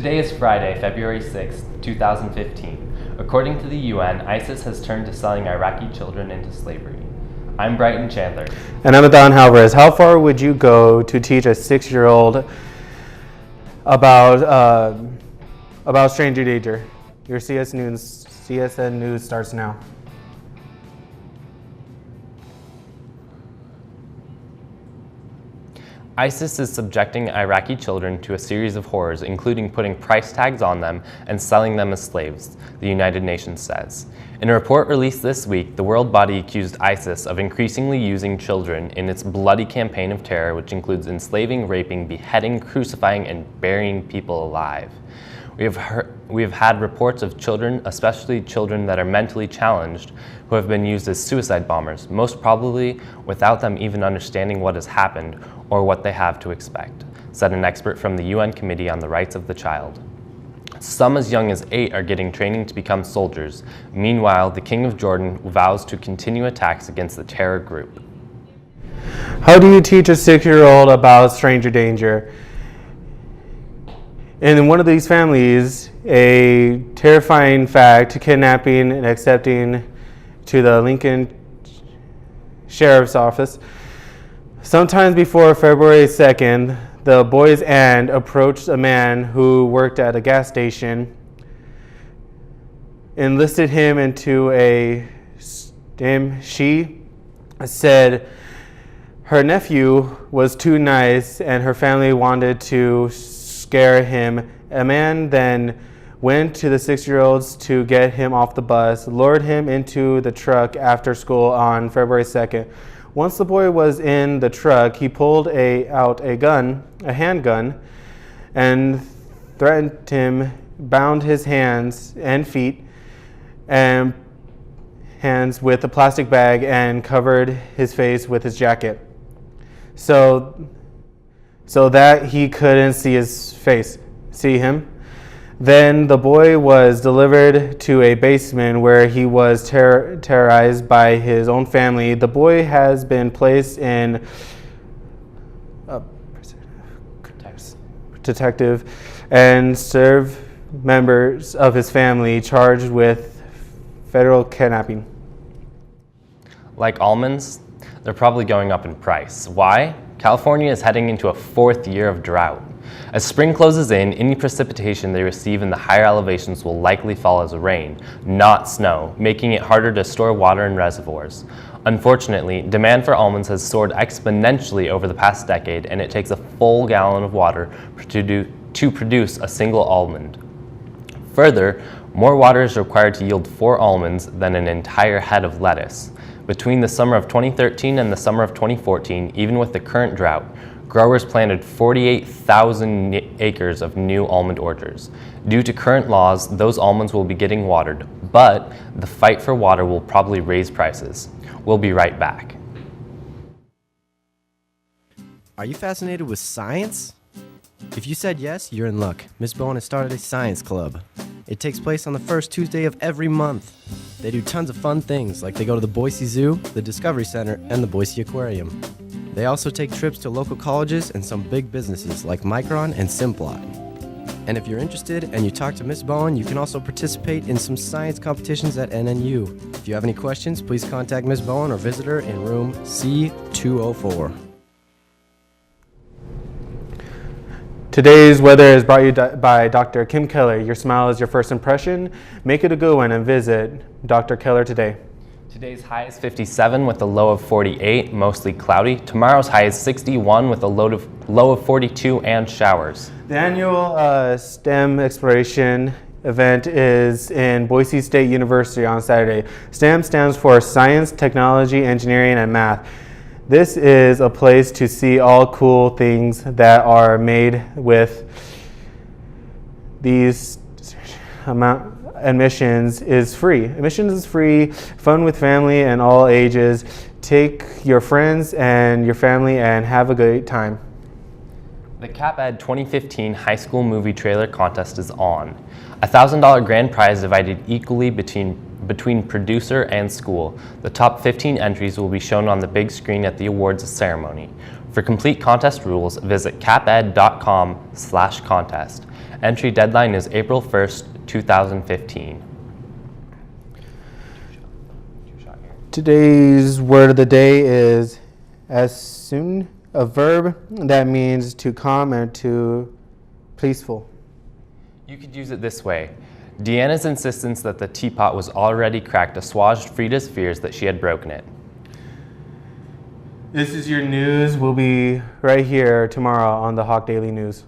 Today is Friday, February 6, 2015. According to the UN, ISIS has turned to selling Iraqi children into slavery. I'm Brighton Chandler. And I'm Adon Alvarez. How far would you go to teach a 6-year-old about stranger danger? Your CSN News starts now. ISIS is subjecting Iraqi children to a series of horrors, including putting price tags on them and selling them as slaves, the United Nations says. In a report released this week, the world body accused ISIS of increasingly using children in its bloody campaign of terror, which includes enslaving, raping, beheading, crucifying, and burying people alive. We have had reports of children, especially children that are mentally challenged, who have been used as suicide bombers, most probably without them even understanding what has happened or what they have to expect, said an expert from the UN Committee on the Rights of the Child. Some as young as 8 are getting training to become soldiers. Meanwhile, the King of Jordan vows to continue attacks against the terror group. How do you teach a 6-year-old about stranger danger? In one of these families, a terrifying fact, kidnapping and accepting to the Lincoln Sheriff's Office. Sometime before February 2nd, the boy's aunt approached a man who worked at a gas station, enlisted him into a sting. She said her nephew was too nice and her family wanted to scare him. A man then went to the 6-year-olds to get him off the bus, lured him into the truck after school on February 2nd. Once the boy was in the truck, he pulled out a handgun, and threatened him, bound his hands and feet and hands with a plastic bag, and covered his face with his jacket, so that he couldn't see him. Then the boy was delivered to a basement where he was terrorized by his own family. The boy has been placed in detective and served members of his family charged with federal kidnapping. Like almonds, they're probably going up in price. Why? California is heading into a 4th year of drought. As spring closes in, any precipitation they receive in the higher elevations will likely fall as rain, not snow, making it harder to store water in reservoirs. Unfortunately, demand for almonds has soared exponentially over the past decade, and it takes a full gallon of water to produce a single almond. Further, more water is required to yield 4 almonds than an entire head of lettuce. Between the summer of 2013 and the summer of 2014, even with the current drought, growers planted 48,000 acres of new almond orchards. Due to current laws, those almonds will be getting watered, but the fight for water will probably raise prices. We'll be right back. Are you fascinated with science? If you said yes, you're in luck. Miss Bowen has started a science club. It takes place on the first Tuesday of every month. They do tons of fun things, like they go to the Boise Zoo, the Discovery Center, and the Boise Aquarium. They also take trips to local colleges and some big businesses like Micron and Simplot. And if you're interested and you talk to Miss Bowen, you can also participate in some science competitions at NNU. If you have any questions, please contact Miss Bowen or visit her in room C204. Today's weather is brought to you by Dr. Kim Keller. Your smile is your first impression. Make it a good one and visit Dr. Keller today. Today's high is 57 with a low of 48, mostly cloudy. Tomorrow's high is 61 with a low of 42 and showers. The annual STEM Exploration event is in Boise State University on Saturday. STEM stands for Science, Technology, Engineering, and Math. This is a place to see all cool things that are made with these Admissions is free. Admissions is free, fun with family and all ages. Take your friends and your family and have a great time. The CapEd 2015 High School Movie Trailer Contest is on. A $1,000 grand prize divided equally between between producer and school. The top 15 entries will be shown on the big screen at the awards ceremony. For complete contest rules, visit caped.com/contest. Entry deadline is April 1st, 2015. Today's word of the day is as soon, a verb that means to calm and to peaceful. You could use it this way. Deanna's insistence that the teapot was already cracked assuaged Frida's fears that she had broken it. This is your news. We'll be right here tomorrow on the Hawk Daily News.